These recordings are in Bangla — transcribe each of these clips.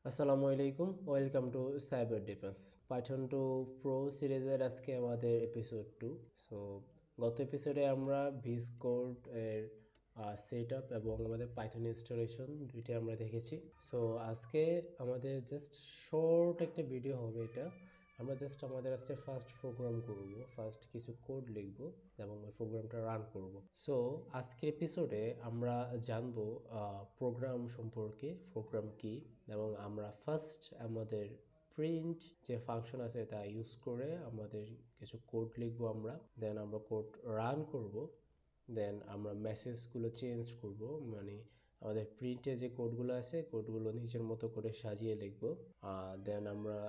আসসালামু আলাইকুম, welcome to cyber defence python to pro সিরিজের আজকে আমাদের এপিসোড 2। সো গত এপিসোডে আমরা ভিস কোড এর সেট আপ এবং আমাদের পাইথন ইনস্টলেশন দুইটাই আমরা দেখেছি। সো আজকে আমাদের জাস্ট শর্ট একটা ভিডিও হবে এটা। আমরা জাস্ট আমাদের আজকে ফার্স্ট প্রোগ্রাম করব, ফার্স্ট কিছু কোড লিখব এবং ওই প্রোগ্রামটা রান করব। সো আজকের এপিসোডে আমরা জানবো প্রোগ্রাম সম্পর্কে, প্রোগ্রাম কি, এবং আমরা ফার্স্ট আমাদের প্রিন্ট যে ফাংশন আছে তা ইউজ করে আমাদের কিছু কোড লিখবো আমরা, দেন আমরা কোড রান করব, দেন আমরা মেসেজগুলো চেঞ্জ করব, মানে আমাদের প্রিন্টে যে কোডগুলো আছে কোডগুলো নিজের মতো করে সাজিয়ে লিখব। দেন আমরা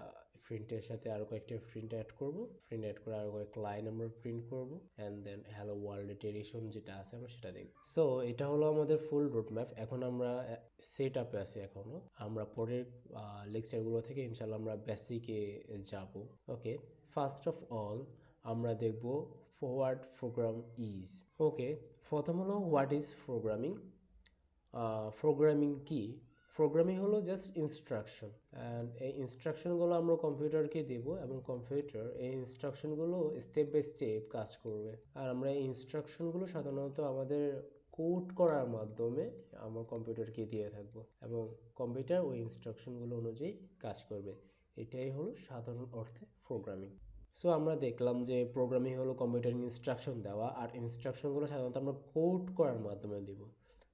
প্রিন্টের সাথে আরও কয়েকটা প্রিন্ট অ্যাড করব, প্রিন্ট অ্যাড করে আরও কয়েক লাইন আমরা প্রিন্ট করব, অ্যান্ড দেন হ্যালো ওয়ার্ল্ড ডেরিশন যেটা আছে আমরা সেটা দেখব। সো এটা হলো আমাদের ফুল রোড ম্যাপ। এখন আমরা সেট আপে আছি। এখনও আমরা পরের লেকচারগুলো থেকে ইনশাল্লাহ আমরা বেসিকে যাব। ওকে, ফার্স্ট অফ অল আমরা দেখব ফরওয়ার্ড প্রোগ্রাম ইজ। ওকে, প্রথম হলো হোয়াট ইজ প্রোগ্রামিং। প্রোগ্রামিং কি? প্রোগ্রামিং হলো জাস্ট ইনস্ট্রাকশন, অ্যান্ড এই ইনস্ট্রাকশনগুলো আমরা কম্পিউটারকে দেবো এবং কম্পিউটার এই ইনস্ট্রাকশনগুলো স্টেপ বাই স্টেপ কাজ করবে। আর আমরা এই ইনস্ট্রাকশনগুলো সাধারণত আমাদের কোড করার মাধ্যমে আমার কম্পিউটারকে দিয়ে থাকবো এবং কম্পিউটার ওই ইনস্ট্রাকশনগুলো অনুযায়ী কাজ করবে। এটাই হলো সাধারণ অর্থে প্রোগ্রামিং। সো আমরা দেখলাম যে প্রোগ্রামিং হলো কম্পিউটার ইনস্ট্রাকশন দেওয়া, আর ইনস্ট্রাকশনগুলো সাধারণত আমরা কোড করার মাধ্যমে দিব।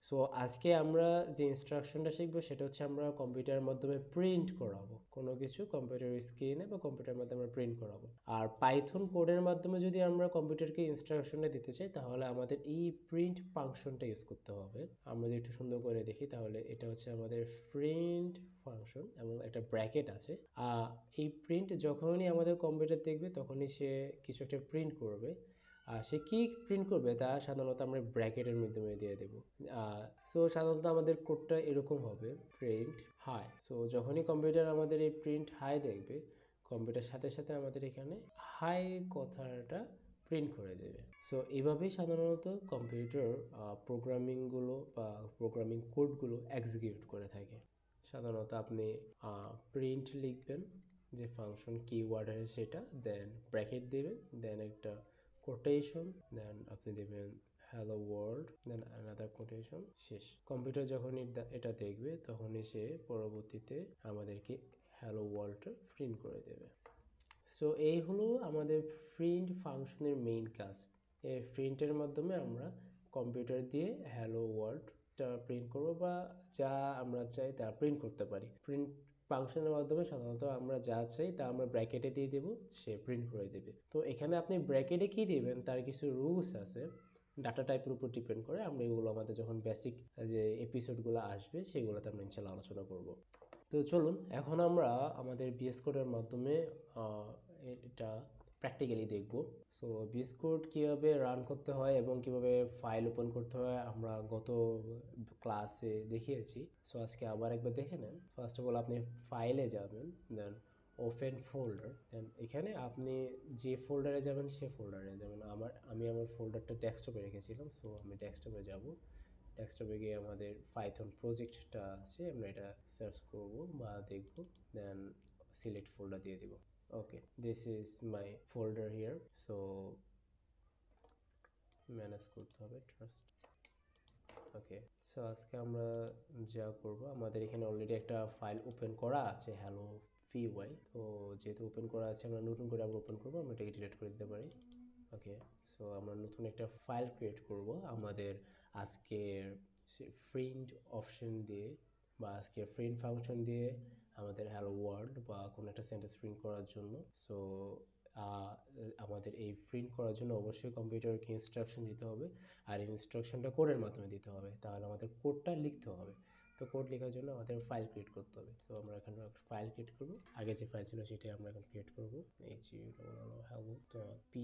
সো আজকে আমরা যে ইনস্ট্রাকশনটা শিখবো সেটা হচ্ছে আমরা কম্পিউটারের মাধ্যমে প্রিন্ট করাবো কোনো কিছু, কম্পিউটার স্ক্রিনে বা কম্পিউটারের মাধ্যমে আমরা প্রিন্ট করাবো। আর পাইথন কোডের মাধ্যমে যদি আমরা কম্পিউটারকে ইনস্ট্রাকশনটা দিতে চাই তাহলে আমাদের এই প্রিন্ট ফাংশনটা ইউজ করতে হবে। আমরা যদি একটু সুন্দর করে দেখি তাহলে এটা হচ্ছে আমাদের প্রিন্ট ফাংশন এবং একটা ব্র্যাকেট আছে। এই প্রিন্ট যখনই আমাদের কম্পিউটার দেখবে তখনই সে কিছু একটা প্রিন্ট করবে। সে কী প্রিন্ট করবে তা সাধারণত আমরা ব্র্যাকেটের মাধ্যমে দিয়ে দেবো। সো সাধারণত আমাদের কোডটা এরকম হবে, প্রিন্ট হাই। সো যখনই কম্পিউটার আমাদের এই প্রিন্ট হাই দেখবে, কম্পিউটার সাথে সাথে আমাদের এখানে হাই কথাটা প্রিন্ট করে দেবে। সো এইভাবেই সাধারণত কম্পিউটার প্রোগ্রামিংগুলো বা প্রোগ্রামিং কোডগুলো এক্সিকিউট করে থাকে। সাধারণত আপনি প্রিন্ট লিখবেন, যে ফাংশন কিওয়ার্ড আছে সেটা, দেন ব্র্যাকেট দেবেন, দেন একটা কোটেশন, দেন আপনি দেবেন হ্যালো ওয়ার্ল্ড, দেন আনাদার কোটেশন, শেষ। কম্পিউটার যখন এটা দেখবে তখনই সে পরবর্তীতে আমাদেরকে হ্যালো ওয়ার্ল্ডটা প্রিন্ট করে দেবে। সো এই হলো আমাদের প্রিন্ট ফাংশনের মেইন কাজ। এই প্রিন্টের মাধ্যমে আমরা কম্পিউটার দিয়ে হ্যালো ওয়ার্ল্ডটা প্রিন্ট করব বা যা আমরা চাই তা প্রিন্ট করতে পারি। প্রিন্ট ফাংশনের মাধ্যমে সাধারণত আমরা যা চাই তা আমরা ব্র্যাকেটে দিয়ে দেবো, সে প্রিন্ট করে দেবে। তো এখানে আপনি ব্র্যাকেটে কী দেবেন তার কিছু রুলস আছে, ডাটা টাইপের উপর ডিপেন্ড করে। আমরা এগুলো আমাদের যখন বেসিক যে এপিসোডগুলো আসবে সেগুলোতে আমরা ইনশাল্লাহ আলোচনা করব। তো চলুন এখন আমরা আমাদের বিএস কোডের মাধ্যমে এটা প্র্যাকটিক্যালি দেখব। সো বিএস কোড কীভাবে রান করতে হয় এবং কীভাবে ফাইল ওপেন করতে হয় আমরা গত ক্লাসে দেখিয়েছি। সো আজকে আবার একবার দেখে নেন। ফার্স্ট অফ অল আপনি ফাইলে যাবেন, দেন ওপেন ফোল্ডার, দেন এখানে আপনি যে ফোল্ডারে যাবেন সে ফোল্ডারে যাবেন। আমি আমার ফোল্ডারটা ডেস্কটপে রেখেছিলাম, সো আমি ডেস্কটপে যাব। ডেস্কটপে গিয়ে আমাদের পাইথন প্রজেক্টটা আছে, আমরা এটা সার্চ করব বা দেখব, দেন সিলেক্ট ফোল্ডার দিয়ে দিব। Okay, this is my folder here. So manage করতে হবে ট্রাস্ট। ওকে, সো আজকে আমরা যা করব, আমাদের এখানে অলরেডি একটা ফাইল ওপেন করা আছে হ্যালো VY। তো যেহেতু ওপেন করা আছে আমরা নতুন করে আবার ওপেন করবো, আমরা এটাকে ডিলিট করে দিতে পারি। ওকে, সো আমরা নতুন একটা ফাইল ক্রিয়েট করব আমাদের আজকের প্রিন্ট অপশন দিয়ে বা আজকের প্রিন্ট ফাংশন দিয়ে আমাদের হ্যালো ওয়ার্ল্ড বা কোনো একটা সেন্টেন্স প্রিন্ট করার জন্য। সো আমাদের এই প্রিন্ট করার জন্য অবশ্যই কম্পিউটারকে ইনস্ট্রাকশন দিতে হবে, আর ইনস্ট্রাকশনটা কোডের মাধ্যমে দিতে হবে। তাহলে আমাদের কোডটা লিখতে হবে। তো কোড লেখার জন্য আমাদের ফাইল ক্রিয়েট করতে হবে। সো আমরা এখানে ফাইল ক্রিয়েট করবো, আগে যে ফাইল ছিল সেটাই আমরা এখন ক্রিয়েট করবো, hello.py।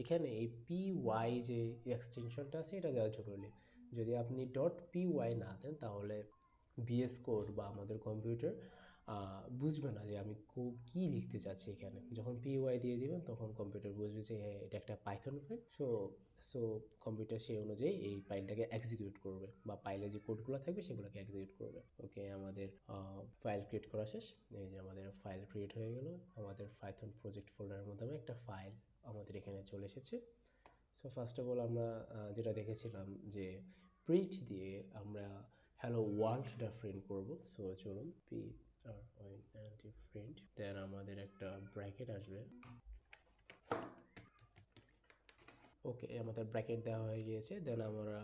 এখানে এই py যে এক্সটেনশনটা আছে এটা দেওয়া জরুরি। যদি আপনি .py না দেন তাহলে বিএস কোড বা আমাদের কম্পিউটার বুঝবে না যে আমি কি লিখতে চাচ্ছি এখানে। যখন PY দিয়ে দিবেন তখন কম্পিউটার বুঝবে যে হ্যাঁ এটা একটা পাইথন ফাইল। সো কম্পিউটার সেই অনুযায়ী এই ফাইলটাকে এক্সিকিউট করবে বা ফাইলে যে কোডগুলো থাকবে সেগুলোকে এক্সিকিউট করবে। ওকে, আমাদের ফাইল ক্রিয়েট করা শেষ। এই যে আমাদের ফাইল ক্রিয়েট হয়ে গেল। আমাদের পাইথন প্রজেক্ট ফোল্ডারের মাধ্যমে একটা ফাইল আমাদের এখানে চলে এসেছে। সো ফার্স্ট অফ অল আমরা যেটা দেখেছিলাম যে প্রিন্ট দিয়ে আমরা হ্যালো ওয়ার্ল্ডটা প্রিন্ট করব। সো চলুন প্রিন্ট, দেন আমাদের একটা ব্র্যাকেট আসবে। ওকে, আমাদের ব্র্যাকেট দেওয়া হয়ে গিয়েছে। দেন আমরা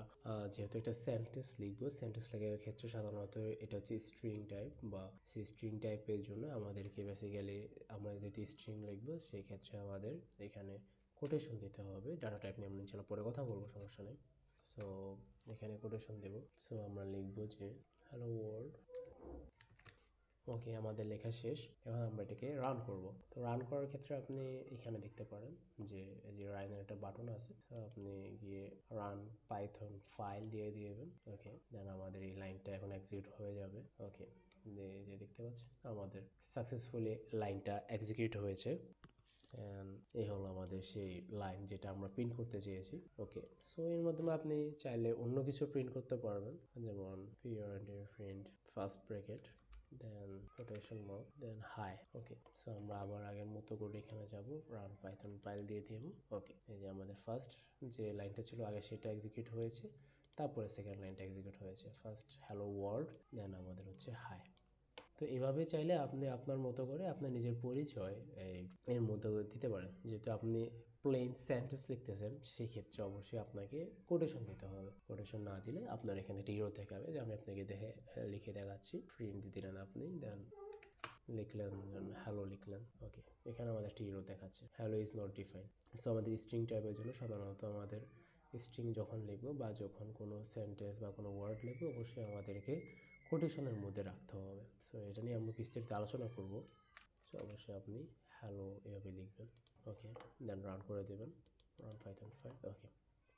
যেহেতু একটা সেন্টেন্স লিখবো, সেন্টেন্স লেখার ক্ষেত্রে সাধারণত এটা হচ্ছে স্ট্রিং টাইপ, বা সেই স্ট্রিং টাইপের জন্য আমাদেরকে বেসিক্যালি আমরা যেহেতু স্ট্রিং লিখবো সেই ক্ষেত্রে আমাদের এখানে কোটেশন দিতে হবে। ডাটা টাইপ নিয়ে আমরা ইনশাল্লাহ পরে কথা বলবো, সমস্যা নেই। সো এখানে কোটেশন দেব। সো আমরা লিখবো যে হ্যালো ওয়ার্ল্ড। ওকে, আমাদের লেখা শেষ। এখন আমরা এটাকে রান করব। তো রান করার ক্ষেত্রে আপনি এখানে দেখতে পারেন যে এই যে রানের একটা বাটন আছে। তো আপনি গিয়ে রান পাইথন ফাইল দিয়ে দিবেন। ওকে, দেন আমাদের এই লাইনটা এখন এক্সিকিউট হয়ে যাবে। ওকে, যে দেখতে পাচ্ছেন আমাদের সাকসেসফুলি লাইনটা এক্সিকিউট হয়েছে। এই হলো আমাদের সেই লাইন যেটা আমরা প্রিন্ট করতে চেয়েছি। ওকে, সো এর মাধ্যমে আপনি চাইলে অন্য কিছু প্রিন্ট করতে পারবেন, যেমন প্রিন্ট ফার্স্ট ব্র্যাকেট দেন কোটেশন মার্ক দেন হাই। ওকে, সো আমরা আবার আগের মতো করে এখানে যাব, রান পাইথন ফাইল দিয়ে দেব। ওকে, এই যে আমাদের ফার্স্ট যে লাইনটা ছিল আগে সেটা এক্সিকিউট হয়েছে, তারপরে সেকেন্ড লাইনটা এক্সিকিউট হয়েছে। ফার্স্ট হ্যালো ওয়ার্ল্ড, দেন আমাদের হচ্ছে হাই। তো এভাবে চাইলে আপনি আপনার মতো করে আপনার নিজের পরিচয় এর মধ্যে দিতে পারেন। যেহেতু আপনি প্লেন সেন্টেন্স লিখতেছেন, সেই ক্ষেত্রে অবশ্যই আপনাকে কোটেশন দিতে হবে। কোটেশন না দিলে আপনার এখানে একটা ইরর দেখাবে, যে আমি আপনাকে লিখে দেখাচ্ছি। প্রিন্ট দিলেন আপনি, দেন লিখলেন হ্যালো লিখলেন। ওকে, এখানে আমাদের একটা ইরর দেখাচ্ছে, hello is not defined. So আমাদের স্ট্রিং টাইপের জন্য সাধারণত আমাদের স্ট্রিং যখন লিখবো বা যখন কোনো সেন্টেন্স বা কোনো ওয়ার্ড লিখবো, অবশ্যই আমাদেরকে কোটেশনের মধ্যে রাখতে হবে। সো এটা নিয়ে আমরা বিস্তারিত আলোচনা করব। সো অবশ্যই আপনি হ্যালো এভাবে লিখবেন। ওকে, দেন রান করে দেবেন, রান পাইথন ফাইল। ওকে,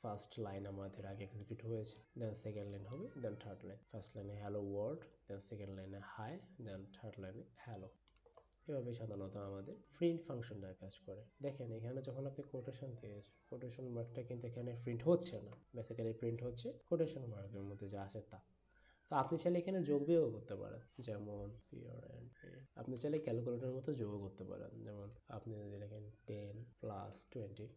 ফার্স্ট লাইন আমাদের আগে এক্সিকিউট হয়েছে, দেন সেকেন্ড লাইন হবে, দেন থার্ড লাইন। ফার্স্ট লাইনে হ্যালো ওয়ার্ল্ড, দেন সেকেন্ড লাইনে হাই, দেন থার্ড লাইনে হ্যালো। এভাবে সাধারণত আমাদের প্রিন্ট ফাংশনটা কাজ করে। দেখেন এখানে যখন আপনি কোটেশন দিয়েছেন, কোটেশন মার্কটা কিন্তু এখানে প্রিন্ট হচ্ছে না, বেসিক্যালি প্রিন্ট হচ্ছে কোটেশন মার্কের মধ্যে যা আছে তা। তো আপনি চাইলে এখানে যোগ বিয়োগ করতে পারেন, যেমন আপনি চাইলে ক্যালকুলেটরের মতো যোগ করতে পারেন। যেমন আপনি যদি লেখেন 10+20,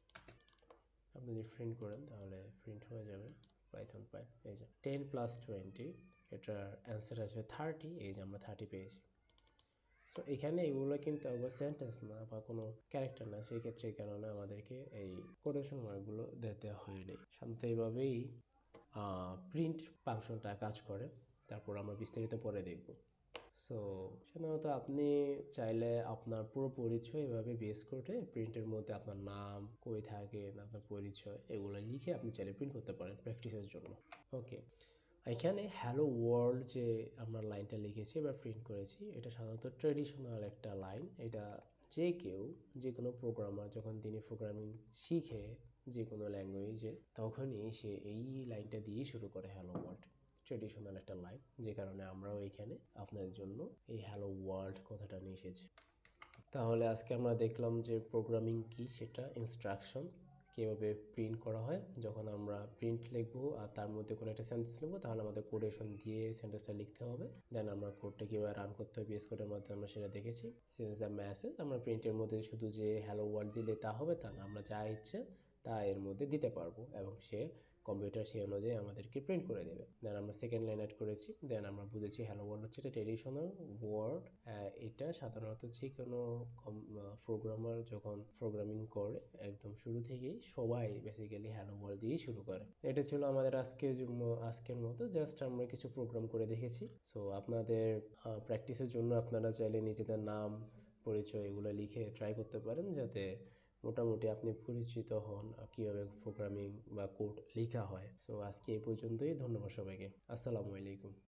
আপনি যদি প্রিন্ট করেন তাহলে প্রিন্ট হয়ে যাবে পাইথন ফাইল। এই যে 10+20, এটার অ্যান্সার আসবে 30। এই যে আমরা 30 পেয়েছি। সো এখানে এগুলো কিন্তু আবার সেন্টেন্স না বা কোনো ক্যারেক্টার না, সেই ক্ষেত্রে এই কারণে আমাদেরকে এই কোটেশন মার্কগুলো দিতে হয়নি। সাধারণত এইভাবেই প্রিন্ট ফাংশনটা কাজ করে। তারপর আমরা বিস্তারিত পরে দেখব। সো সাধারণত আপনি চাইলে আপনার পুরো পরিচয় এভাবে বেস করে প্রিন্টের মধ্যে আপনার নাম, কই থাকেন, আপনার পরিচয় এগুলো লিখে আপনি চাইলে প্রিন্ট করতে পারেন প্র্যাকটিসের জন্য। ওকে, এখানে হ্যালো ওয়ার্ল্ড যে আমরা লাইনটা লিখেছি বা প্রিন্ট করেছি, এটা সাধারণত ট্রেডিশনাল একটা লাইন। এটা যে কেউ, যে কোনো প্রোগ্রামার যখন তিনি প্রোগ্রামিং শিখে যে কোনো ল্যাঙ্গুয়েজে, তখনই সে এই লাইনটা দিয়ে শুরু করে হ্যালো ওয়ার্ল্ড। ট্রেডিশনাল একটা লাইন, যে কারণে আমরাও এখানে আপনাদের জন্য এই হ্যালো ওয়ার্ল্ড কথাটা নিয়ে এসেছি। তাহলে আজকে আমরা দেখলাম যে প্রোগ্রামিং কি, সেটা ইনস্ট্রাকশন কীভাবে প্রিন্ট করা হয়। যখন আমরা প্রিন্ট লিখবো আর তার মধ্যে কোনো একটা সেন্টেন্স লিখবো, তাহলে আমাদের কোটেশন দিয়ে সেন্টেন্সটা লিখতে হবে। দেন আমরা কোডটা কীভাবে রান করতে হবে বিএস কোডের মাধ্যমে আমরা সেটা দেখেছি। সিন্স দ্য মেসেজ, আমরা প্রিন্টের মধ্যে শুধু যে হ্যালো ওয়ার্ল্ড দিলে তা হবে তা না, আমরা যা ইচ্ছে তা এর মধ্যে দিতে পারবো এবং সে কম্পিউটার সেই অনুযায়ী আমাদেরকে প্রিন্ট করে দেবে। দেন আমরা সেকেন্ড লাইন অ্যাড করেছি। দেন আমরা বুঝেছি হ্যালো ওয়ার্ল্ড হচ্ছে একটা ট্রেডিশনাল ওয়ার্ড। এটা সাধারণত যে কোনো প্রোগ্রামার যখন প্রোগ্রামিং করে একদম শুরু থেকেই সবাই বেসিক্যালি হ্যালো ওয়ার্ল্ড দিয়েই শুরু করে। এটা ছিল আমাদের আজকের মতো জাস্ট আমরা কিছু প্রোগ্রাম করে দেখেছি। সো আপনাদের প্র্যাকটিসের জন্য আপনারা চাইলে নিজেদের নাম, পরিচয় এগুলো লিখে ট্রাই করতে পারেন, যাতে মোটামুটি আপনি পরিচিত হন কীভাবে প্রোগ্রামিং বা কোড লেখা হয়। সো আজকে এই পর্যন্তই। ধন্যবাদ সবাইকে। আসসালামু আলাইকুম।